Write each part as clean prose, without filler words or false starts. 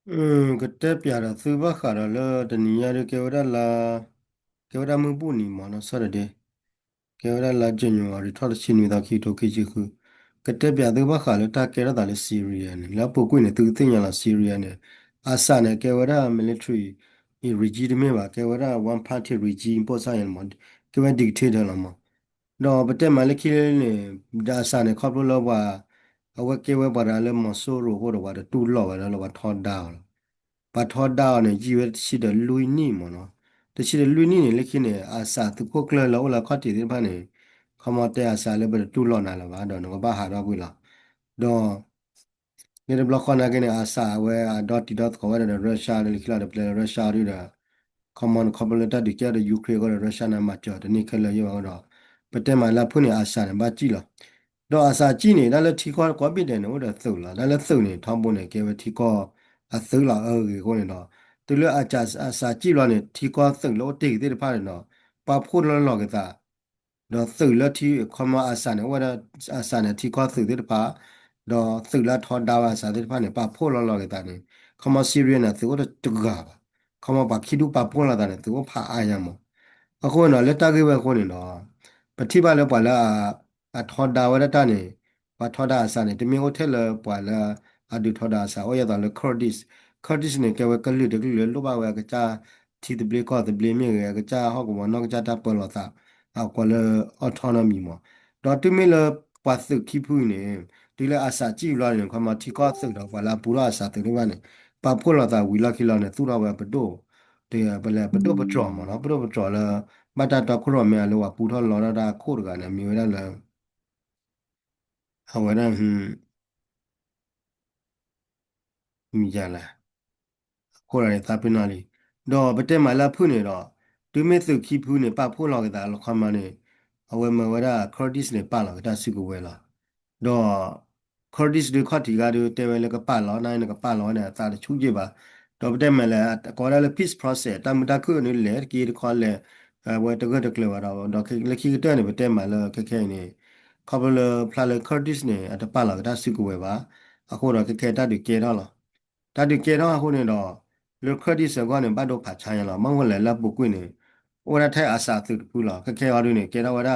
Kete piara suba khara lo taniya de kewra la kewra mu bu ni ma no sara de kewra la January thor chin mi da ki to ki chi khu kete pia de ba khala ta kera da le Syria ne la po ku ne tu tin ya la Syria ne asa ne kewra military regime me ba kewra one party regime po sa yan mo kewra dictator la ma no bete ma le ki ne da sa ne khop lo ba awa kewra ba da le mo so ro ho do ba tu lo ba lo ba thor da 把他到呢，以为是的路尼嘛喏，但是的路尼呢，那些呢，阿萨都过来了，我来看这地方呢，看嘛在阿萨那边都老难了吧，到那个巴哈那边了，到你的 block 那个呢，阿萨喂阿 dot 搞完的 Russia 的，去了的 play Russia 的，看嘛，看不了他的家的 Ukraine 个 Russia 那嘛叫的，你看了有个，不但嘛，那碰见阿萨呢，把记了。တော့အစာကြည့်နေဒါလည်းထီကောကွာပြတယ်နော်ဒါသုတ်လာဒါလည်းသုတ်နေထောင်းပုံနေကဲပဲထီကောအသုတ်လာအေကိုနေတော့သူလည်းအစာကြည့်လို့နေထီကောသုတ်လို့တိတ်တဲ့ဖားနေတော့ပါဖို့လောကစားတော့သုတ်လည်းထီခမအစာနေဝဒအစာနေထီကောသုတ်တဲ့ဖားတော့သုတ်လည်းထောဒါဝအစာတဲ့ဖားနေပါဖို့လောကစားနေခမစီရီနေသူတော့တူကားခမပါခိဒူပါဖို့လာတယ်သူဖာအာရမအခုနော်လက်တကေပဲခုနေတော့ပတိပါလဲပါလာအထောဒါဝရတနေပါထောဒါအစနေတမင်ကိုထဲလပါလာအဒူထောဒါအစဟောရတော့လေခေါ်ဒစ်နေကဝကလူတကလူလောပါဝကကြတီတဘလကောတဘလမြေကကြဟောကမနောကကြတာပေါ်လာတာအကွာလေအော်တိုနိုမီမတော့တမင်လပါစခိဖူးနေဒီလေအစကြည့်လာရင်ခမတီကောစတော့ပါလာပူရအစတဲ့ဘာနေပါဖို့လာတာဝီလာခိလာနေသူတော်ပဲပတိုး 对呀，本来不多不找嘛，那不多不找了，马达到库罗面了哇，葡萄老了da库的个呢，没有了，好为了米家了。ခေါ်ရတယ်သပင်းနာလေးတော့ဗတက်မှာလာဖုန်နေတော့ဒုမဲ့စုခိဖူးနေပဖိုးလောက်ကတာလခမနေအဝဲမဝရခေါ်ဒစ်နေပါလောက်ကတာစုကိုဝဲလာတော့ခေါ်ဒစ်တွေခတ်တီကတွေတဲဝဲလကပါလောနိုင်ကပါလောနဲ့သာချူကြည့်ပါတော့ဗတက်မှာလဲကောရလဲ peace process တမတခုနေလေကီခေါ်လဲဝဲတကတကလဝတော့တော့လက်ခိတဲ့နေဗတက်မှာလဲခက်ခဲနေခေါ်ဘလဖလာလဲခေါ်ဒစ်နေအတပါလောက်ကတာစုကိုဝဲပါအခုတော့ခက်ခဲတတ်တယ်ကေတော့လားတတ်တယ်ကေတော့အခုနေတော့ လူခရဒီစကောနေဘတ်တော့ဖာချာရလာမဟုတ်လဲလက်ပုကွင်းနေဝရထိုင်အစာသူတပူလာခခဲရရနေကေရဝရ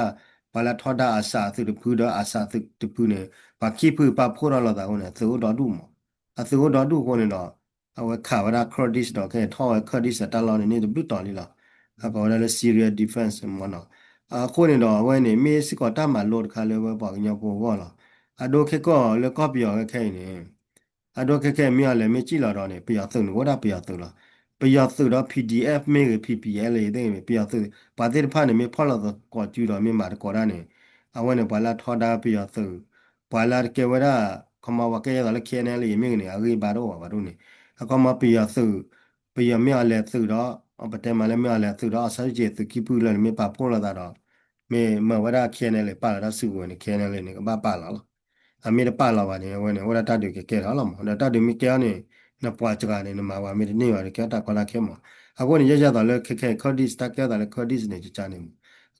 ဘာလာထောတာအစာသူတပူတော့အစာသူတပူနေဘာခိဖူပဖိုးရလာတာကိုနေသူတော်တူမအသူတော်တူကိုနေတော့အဝခါဝရခရဒီစတော့ခဲထောခရဒီစတလောနေတပူတော်လီလာအကောလည်း serious defense မနော်အခုနေတော့ဝဲနေမေစကောတမလို့ခါလဲဝဲပေါ့ညောပေါ်ဘောလာအဒိုခေကောလေကောပြောခဲနေ အတော့ခက်ခဲမြလဲမကြည့်လာတော့နေပြရသုံးဝဒပြရသုံးလားပြရသုံးတော့ PDF မေ PPL လေတဲ့ပြရသုံးပါတဲ့ဖာနေမဖော်လာတော့ကောကျူတော့မြင်မှာကောရနေအဝနဲ့ဘာလာထော်တာပြရသုံးဘာလာကေဝရခမဝကဲရလည်းခဲနေလေမြင်နေအရေးပါတော့ဘာလို့နေအကမပြရသုံးပြရမြလဲသုံးတော့အပတဲမလဲမြလဲသုံးတော့အစကြေသကိပူလည်းမပါဖော်လာတော့မေမဝရခဲနေလေပါလာစုဝင်ခဲနေလေနေကပါလာလား a mi de pa la wa ne wa ne wa ta de ke la la ma ta de mi ke ne na pwa cha ne na ma wa mi de ne wa de ke ta ko la ke ma a ko ne ya ya da le ke khodis ta ke da le khodis ne cha ne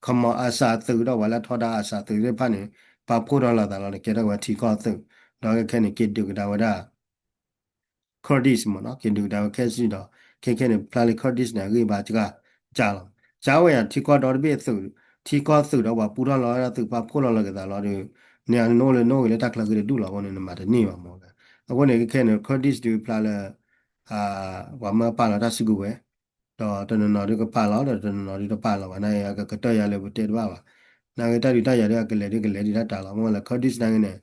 khama asa tu da wa la thoda asa tu de pha ne pa pho da la da la ke da wa thi ko tu da ke ne ke du da wa da Kurdish မနော်ကင်ဒူဒါခဲစီတော့ခဲခဲနဲ့ဖလာလီ Kurdish နဲ့ရေးပါကြကကြာလောဂျာဝဲရထီကောတော်တပြည့်စုထီကောစုတော့ဘာပူတော့လာသူပါဖိုးလာကစားလာတယ်နေနိုးလေနိုးလေတက်လာကြတယ်ဒူလာဘောနေမှာတနေပါမောကအခုနေခဲနဲ့ Kurdish တူဖလာလာအာဝမပါလာတဆုကိုပဲတော့တနနော်ဒီကပါလာတော့တနနော်ဒီတော့ပါလာပါနိုင်ရကတက်ရလေဘတဲတော့ပါနာကတက်ဒီတက်ရတဲ့ကလေးဒီတာလာမောလာ Kurdish နိုင်ငံနဲ့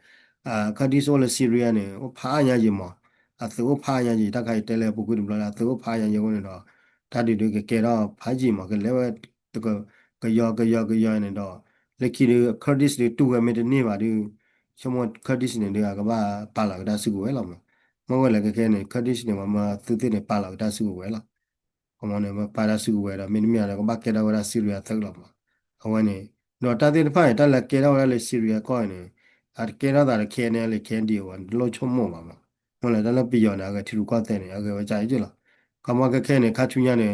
Kurdish ဆိုလေ Syria နဲ့ဖားရကြီးမော အသူဖာရကြီးတခိုင်တဲလဲပုကုဒဘလာသူဖာရကြီးဝင်တော့ဓာတ်တွေကဲတော့ဖာကြီးမှာကလဲတကယောနေတော့လက်ခီတွေခရဒစ်တွေတူဝဲမတဲ့နေပါဒီရှမခရဒစ်နေတွေကဘာပါလာတာစုကိုဝဲလာမှာမဟုတ်လည်းကဲနေခရဒစ်နေမှာသူတိနေပါလာတာစုကိုဝဲလာကမနေမပါလာစုကိုဝဲတော့မင်းမြရကဘာကဲတော့ဝဲဆီရီယာသက်လာမှာအဝနေတော့တာတဲ့ဖိုင်တက်လက်ကဲတော့ဝဲလေဆီရီယာကောနေကဲတော့တာခဲနေလေခဲဒီဝန်လို့ချုံမောပါမှာ ဟုတ်လားဒါလည်းပြယောနာကထီလူကတဲ့နေအကေဝကြိုက်ကြလားကမကခဲနေခချူညာနေ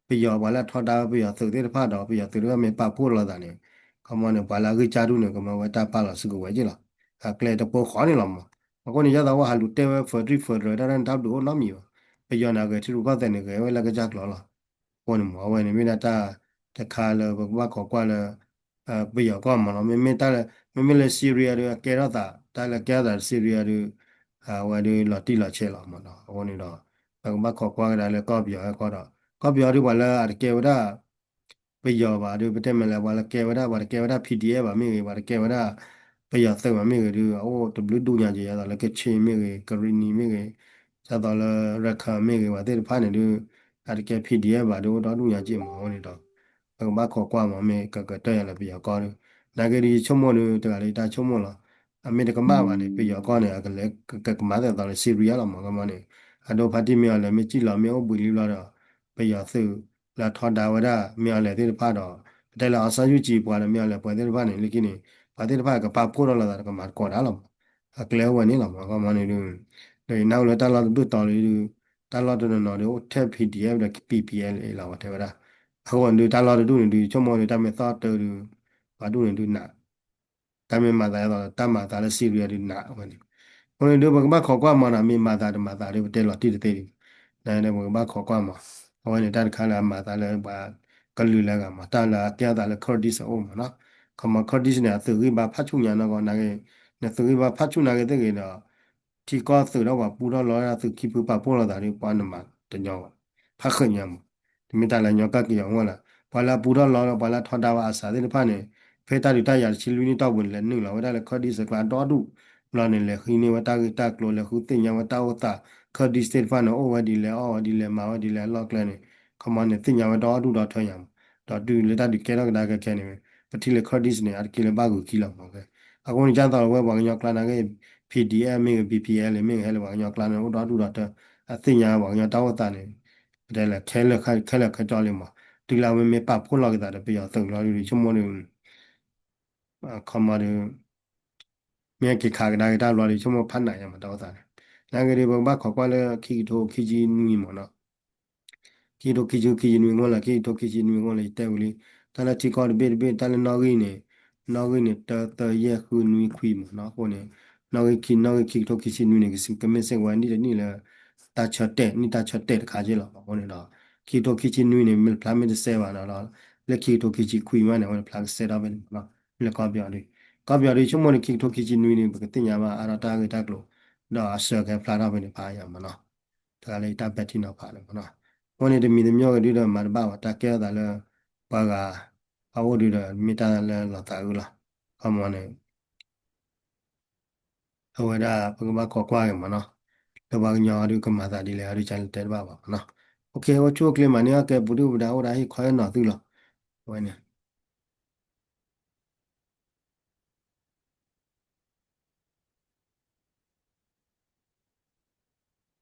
ပြယောဘာလာထောတာပြယောသုတဲ့ဖတ်တော့ပြယောသူတို့ကမေပဖို့လာတာနေကမနေဘာလာကကြတူနေကမဝတာပါလာစုကိုဝဲကြလားကလေတပေါ်ခေါနေလားမအခုနေရတော့ဟာလူတဲဝဲဖော်ဒရီဖော်ဒရဒါန်တပ်လို့နော်မီ ไปย้อนเอาเกที่รู้ก็แต่เนี่ยเกว่าแล้วก็จักหรอคนหมอวันนี้ไม่น่าตาแต่คาเลยบอกว่าขอกว่าเลยไปย้อนก็มาเนาะไม่ตาเลยไม่เลยซีเรียเลยแกเราตาเลยแกแต่ซีเรียเลยวันนี้หลอดที่หลอดเชลล์มาเนาะวันนี้เนาะบอกว่าขอกว่าได้เลยก็ไปย้อนก็เนาะก็ไปย้อนดีกว่าแล้วอาจจะเกว่าไปย้อนว่าดูไปเต็มเลยว่าแล้วแกว่าแกว่า PDF ว่าไม่ว่าแกว่าไปย้อนเสร็จว่าไม่ดูโอ้ตัวบลูดูอย่างเดียวแล้วก็เชนไม่กรีนีไม่จะต่อเลยราคาไม่ว่าที่ผ่านเนี่ยดูอาจจะแก PDF ว่าดูตอนดูอย่างเดียวมาวันนี้เนาะ ဘာခေါ်ကွာမမေတက်ရလာပြရကောင်းနာဂရီချုံမလို့တကလေးတာချုံမလားအမေတကမပါနေပြရကောင်းနေကလေးကမတဲ့တော်စီရီယာလာမကမနေအတော့ဖတ်တိမြေလည်းမကြည့်လာမြေဘူးလီလာတော့ပြရစုလာထော်တာဝရမြေလည်းတဲ့ဖာတော့တဲ့လာအစယူကြည့်ပွားလည်းမြေလည်းပွားတဲ့ဖာနေလိကိနေဖာတဲ့ဖာကပပိုးတော့လာကမကောတာလားအကလေးဝနေလားမကမနေလို့ဒီနောက်လည်းတလာတို့တော်လေးတလာတော့တော့ထက် PDF နဲ့ PPL လာဝတဲ့ဝရ အခုကတာလာတူနေချုံမောနေတာမေသာတူဘာတူနေတူနာတမေမာသာရတော့တမသာလည်းစီရီယရီနာဝင်ဟိုနေတို့ဘကမခေါ်ကွာမနာမေမာသာတမသာလေးတဲလော်တိတေးနေဘကမခေါ်ကွာမဟိုနေတန်ခါလာမာသာလည်းဘာကလူလည်းကမတာလာပြတာလည်းခေါ်ဒီစအောင်မနော်ခမခေါ်ဒီစနေသူကဘာဖတ်ချုံညာတော့နာကေနေသူကဘာဖတ်ချုံနာကေတဲ့ကေတော့ဒီကောသူတော့ဘာပူတော့လောရသူခိပူပါပေါ်လာတာလေးပွားနမှာတညောဖတ်ခညံဒီမိတာလည်းညောကကီအောင်လားဘာလာပူတော့လောဘာလာထော်တာဝါအစာတဲ့ဖာနေဖေတာရီတရချီလူနီတော့ဝင်လဲနုလာဝဒါလည်းခေါ်ဒီစကလာတော့ဒုလာနေလေခီနေဝတာကတာကလိုလေခုတင်ညာဝတာဝတာခေါ်ဒီစတေဖာနော်အိုဝဒီလေအော်ဒီလေမာဝဒီလေလော့ကလနေခမနေတင်ညာဝတော့ဒုတော့ထွင်ရမှာတော့တူလေတာဒီကဲတော့ဒါကခဲနေပဲပတိလေခေါ်ဒီစနေအကီလေဘာကိုခီလောက်မှာပဲအခုညကြတော့ဝဲဘောင်ညောကလာနာက PDF မင်း BPL မင်းဟဲလေဘောင်ညောကလာနေတော့ဒုတော့အတင်ညာဘောင်ညောတော့ဝတာနေဒါလည်းခဲလက်ခကြောက်လိမ့်မှာဒီလာမမေပဖို့လောက်ကြတာပြရသုံးလောက်ယူချုံမနေခမရမြေကိခါကဒါကတာလော်ချုံမဖတ်နိုင်ရမှာတော့တာနာဂရီဘဘခေါ်ကွာလေခီတိုခီဂျီနီမနော်ခီတိုခီဂျီနီငေါလာခီတိုခီဂျီနီငေါလေတဲဝလီတလာတီကောဘေတလာနော်ဂီနေတရခုနီခွီမနော်ဟိုနေနော်ဂီတိုခီဂျီနီနေကစင်ကမစင်ဝန်ဒီနီလာတာချတ်တဲ့ခါကြီးလောက်ဟိုနေတော့ခီတိုခီဂျီနီနေမဖလာမီဆဲပါနော်လက်ခီတိုခီဂျီခွီမနေဟိုဖလာဆဲတော့ပဲနော်လက်ကောပြရီကောပြရီချုံမနေခီတိုခီဂျီနီနေပကတင်ညာမှာအရတာကတကလို့တော့အစကဖလာတော့ပဲနေပါရမှာနော်ဒါလေးတပတ်တိနော်ပါလေနော်ဟိုနေတဲ့မီတမျိုးကဒီတော့မတပါဝတကဲတာလဲပါကအဝဒီတော့မီတာလဲလာတာကူလားအမောနေဟိုဒါပကမကောကွာရမှာနော်တော့ဘာညာဒီကမာတာဒီလေအရီချန်တဲပါပါနော်โอเคဟိုချိုကလေးမနေကဲဘူဒူဒါဟိုဒါဟိခွဲနော်သူလားဟိုနေ